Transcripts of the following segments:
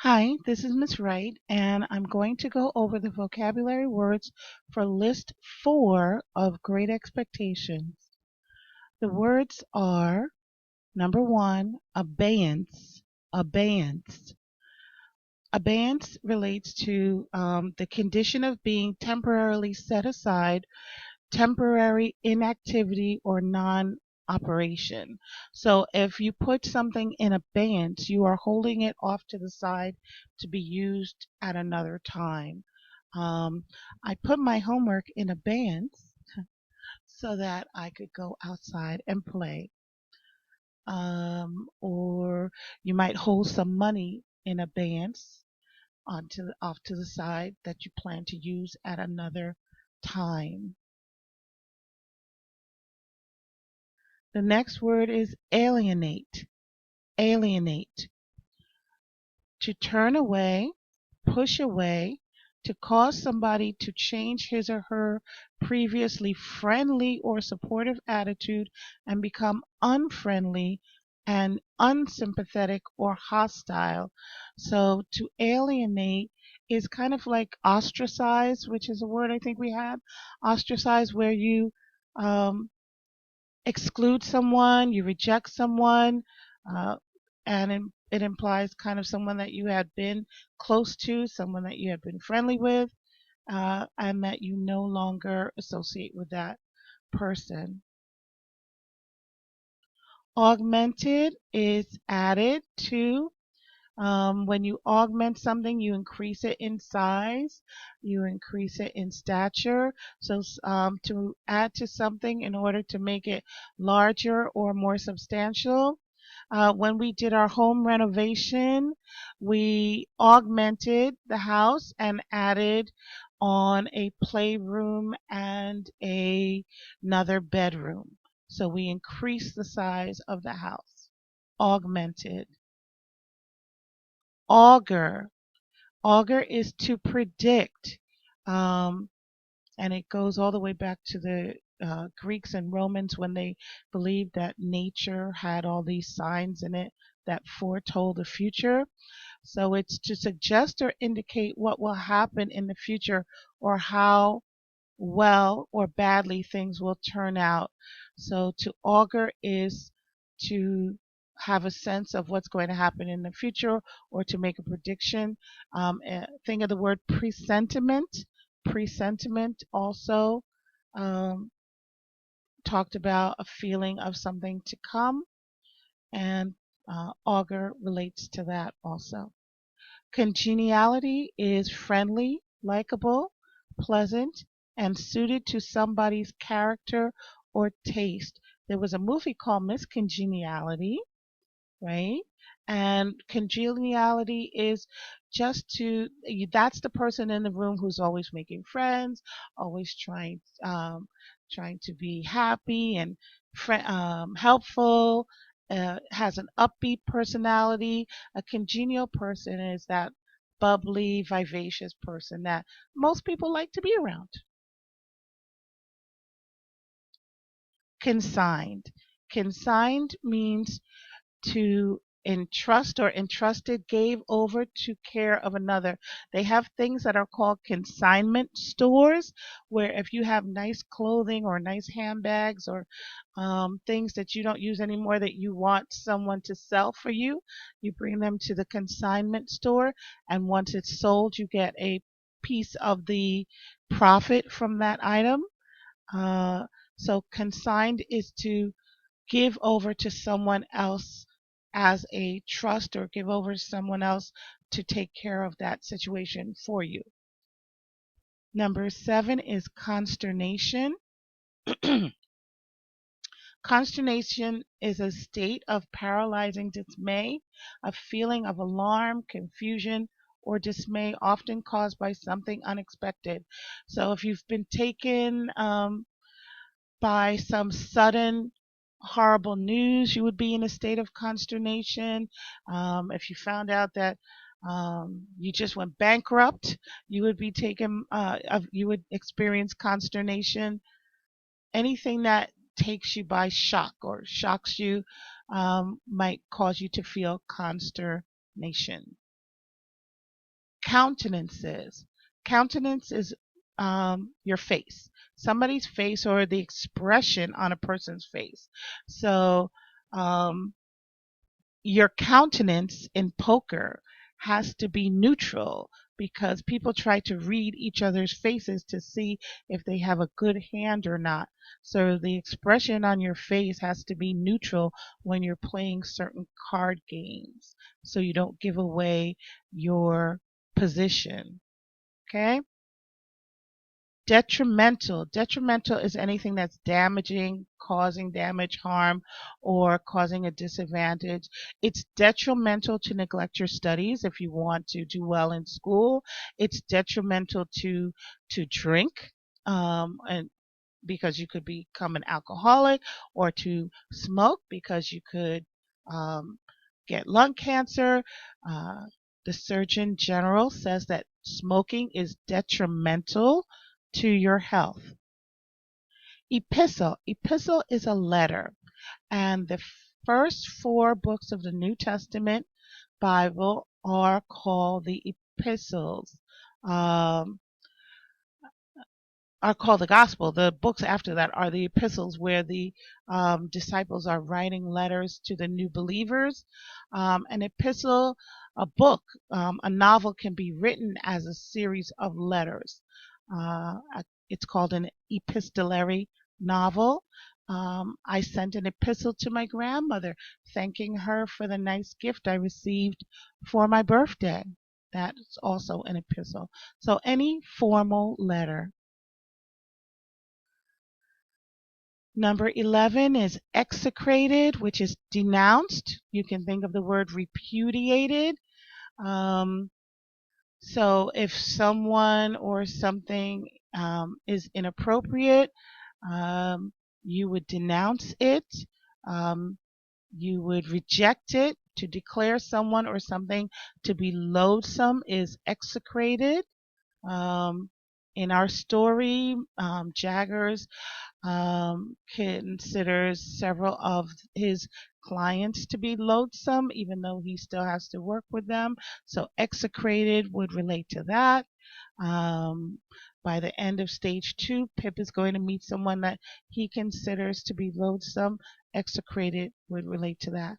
Hi, this is Miss Wright, and I'm going to go over the vocabulary words for list 4 of Great Expectations. The words are number 1, abeyance. Abeyance. Abeyance relates to the condition of being temporarily set aside, temporary inactivity, or non-operation. So if you put something in abeyance, you are holding it off to the side to be used at another time. Um, I put my homework in abeyance so that I could go outside and play. Or you might hold some money in abeyance off to the side that you plan to use at another time. The next word is alienate. Alienate. To turn away, push away, to cause somebody to change his or her previously friendly or supportive attitude and become unfriendly and unsympathetic or hostile. So to alienate is kind of like ostracize, which is a word I think we have. Ostracize, where you um, exclude someone, you reject someone, uh, and it implies kind of someone that you had been close to, someone that you had been friendly with, and that you no longer associate with that person. Augmented is added to. When you augment something, you increase it in size, you increase it in stature. So to add to something in order to make it larger or more substantial. When we did our home renovation, we augmented the house and added on a playroom and another bedroom. So we increased the size of the house. Augmented. Augur. Augur is to predict. Um, and it goes all the way back to the Greeks and Romans when they believed that nature had all these signs in it that foretold the future. So it's to suggest or indicate what will happen in the future or how well or badly things will turn out. So to augur is to have a sense of what's going to happen in the future or to make a prediction. Think of the word presentiment. Presentiment also um, talked about a feeling of something to come, and augur relates to that also. Congeniality is friendly, likable, pleasant, and suited to somebody's character or taste. There was a movie called Miss Congeniality, right? And congeniality is just that's the person in the room who's always making friends, always trying to be happy and helpful, has an upbeat personality. A congenial person is that bubbly, vivacious person that most people like to be around. Consigned. Consigned means to entrust or entrusted, gave over to care of another. They have things that are called consignment stores, where if you have nice clothing or nice handbags or things that you don't use anymore that you want someone to sell for you, you bring them to the consignment store, and once it's sold, you get a piece of the profit from that item. Uh, so consigned is to give over to someone else as a trust or give over to someone else to take care of that situation for you. Number 7 is consternation. Consternation is a state of paralyzing dismay, a feeling of alarm, confusion, or dismay, often caused by something unexpected. So if you've been taken by some sudden horrible news, you would be in a state of consternation. If you found out that you just went bankrupt, you would be you would experience consternation. Anything that takes you by shock or shocks you might cause you to feel consternation. Countenance is. Countenance is your face, somebody's face, or the expression on a person's face. So um, your countenance in poker has to be neutral because people try to read each other's faces to see if they have a good hand or not. So the expression on your face has to be neutral when you're playing certain card games so you don't give away your position. Okay? Detrimental. Detrimental is anything that's damaging, causing damage, harm, or causing a disadvantage. It's detrimental to neglect your studies if you want to do well in school. It's detrimental to drink, and because you could become an alcoholic, or to smoke because you could get lung cancer. Uh, the Surgeon General says that smoking is detrimental to your health. Epistle. Epistle is a letter, and the first 4 books of the New Testament Bible are called the epistles. Um, are called the gospel. The books after that are the epistles, where the disciples are writing letters to the new believers. An epistle, a book, a novel can be written as a series of letters. It's called an epistolary novel. I sent an epistle to my grandmother thanking her for the nice gift I received for my birthday. That's also an epistle. So any formal letter. Number 11 is execrated, which is denounced. You can think of the word repudiated. Um, so if someone or something is inappropriate, um, you would denounce it. Um, you would reject it. To declare someone or something to be loathsome is execrated. In our story, Jaggers considers several of his clients to be loathsome, even though he still has to work with them. So execrated would relate to that. Um, by the end of stage 2, Pip is going to meet someone that he considers to be loathsome. Execrated would relate to that.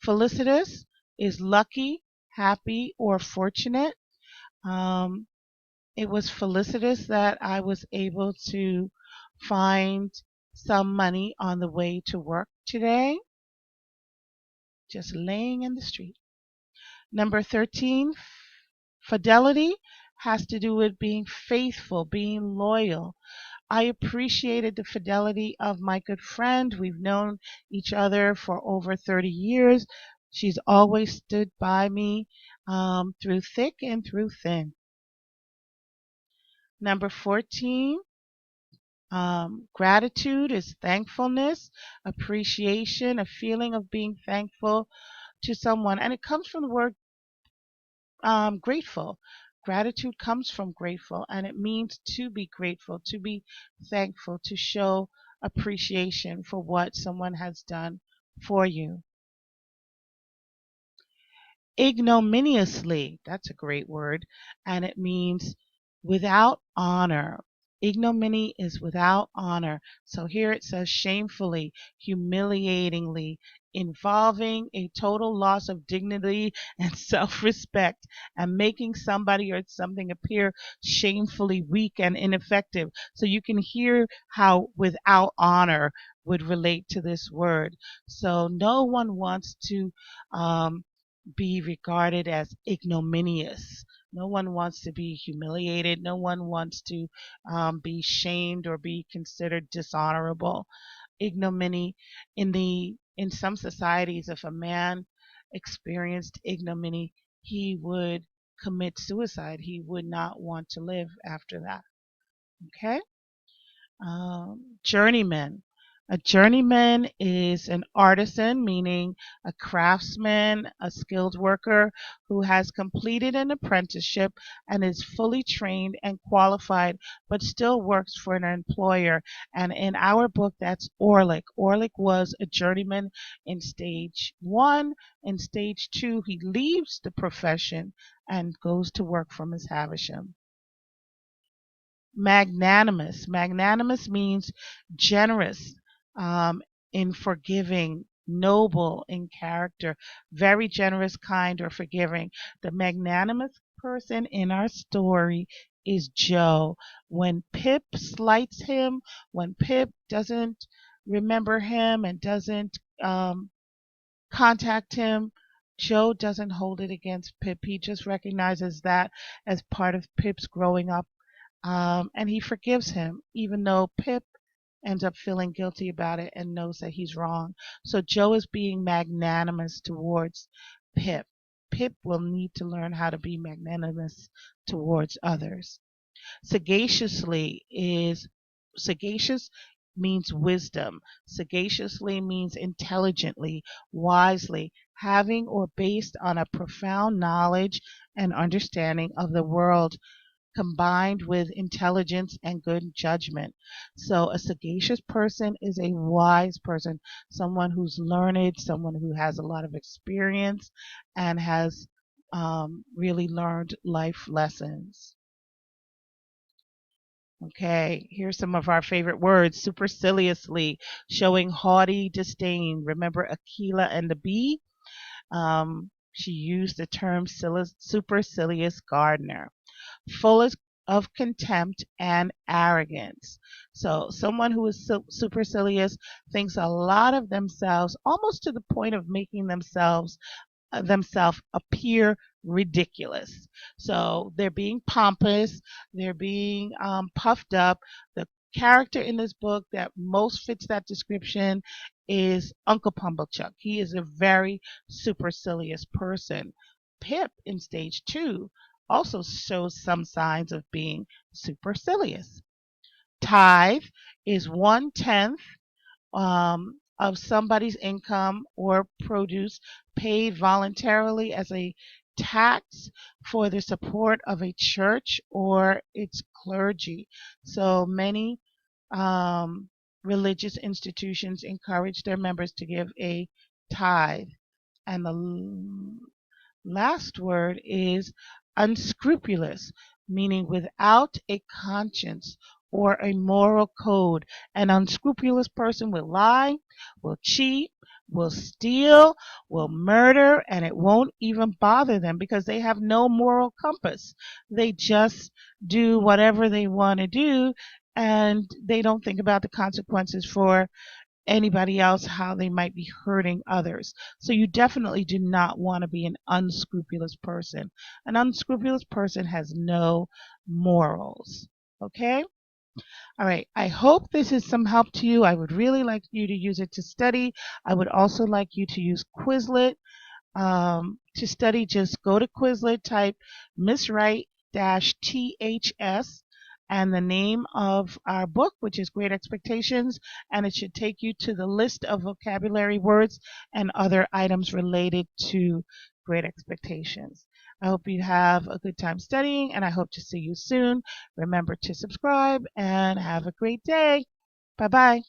Felicitous is lucky, happy, or fortunate. Um, it was felicitous that I was able to find some money on the way to work today, just laying in the street. Number 13, fidelity has to do with being faithful, being loyal. I appreciated the fidelity of my good friend. We've known each other for over 30 years. She's always stood by me through thick and through thin. Number 14, gratitude is thankfulness, appreciation, a feeling of being thankful to someone. And it comes from the word grateful. Gratitude comes from grateful, and it means to be grateful, to be thankful, to show appreciation for what someone has done for you. Ignominiously, that's a great word, and it means without honor. Ignominy is without honor. So here it says shamefully, humiliatingly, involving a total loss of dignity and self-respect, and making somebody or something appear shamefully weak and ineffective. So you can hear how without honor would relate to this word. So no one wants to be regarded as ignominious. No one wants to be humiliated. No one wants to be shamed or be considered dishonorable. Ignominy in some societies, if a man experienced ignominy, he would commit suicide. He would not want to live after that. Okay. Journeyman. A journeyman is an artisan, meaning a craftsman, a skilled worker who has completed an apprenticeship and is fully trained and qualified, but still works for an employer. And in our book, that's Orlick. Orlick was a journeyman in stage one. In stage two, he leaves the profession and goes to work for Miss Havisham. Magnanimous. Magnanimous means generous, um, in forgiving, noble in character, very generous, kind, or forgiving. The magnanimous person in our story is Joe. When Pip slights him, when Pip doesn't remember him and doesn't contact him, Joe doesn't hold it against Pip. He just recognizes that as part of Pip's growing up, and he forgives him, even though Pip ends up feeling guilty about it and knows that he's wrong. So Joe is being magnanimous towards Pip. Pip will need to learn how to be magnanimous towards others. Sagaciously is sagacious means wisdom. Sagaciously means intelligently, wisely, having or based on a profound knowledge and understanding of the world, combined with intelligence and good judgment. So, a sagacious person is a wise person, someone who's learned, someone who has a lot of experience and has really learned life lessons. Okay, here's some of our favorite words. Superciliously, showing haughty disdain. Remember Aquila and the bee? She used the term supercilious gardener. Full of contempt and arrogance. So someone who is supercilious thinks a lot of themselves, almost to the point of making themselves appear ridiculous. So they're being pompous, they're being puffed up. The character in this book that most fits that description is Uncle Pumblechuck. He is a very supercilious person. Pip in stage two also shows some signs of being supercilious. Tithe is 1/10 of somebody's income or produce paid voluntarily as a tax for the support of a church or its clergy. So many religious institutions encourage their members to give a tithe. And the last word is unscrupulous, meaning without a conscience or a moral code. An unscrupulous person will lie, will cheat, will steal, will murder, and it won't even bother them because they have no moral compass. They just do whatever they want to do, and they don't think about the consequences for anybody else, how they might be hurting others. So you definitely do not want to be an unscrupulous person. An unscrupulous person has no morals. Okay? All right. I hope this is some help to you. I would really like you to use it to study. I would also like you to use Quizlet. To study, just go to Quizlet, type Miss Wright THS and the name of our book, which is Great Expectations, and it should take you to the list of vocabulary words and other items related to Great Expectations. I hope you have a good time studying, and I hope to see you soon. Remember to subscribe and have a great day. Bye bye.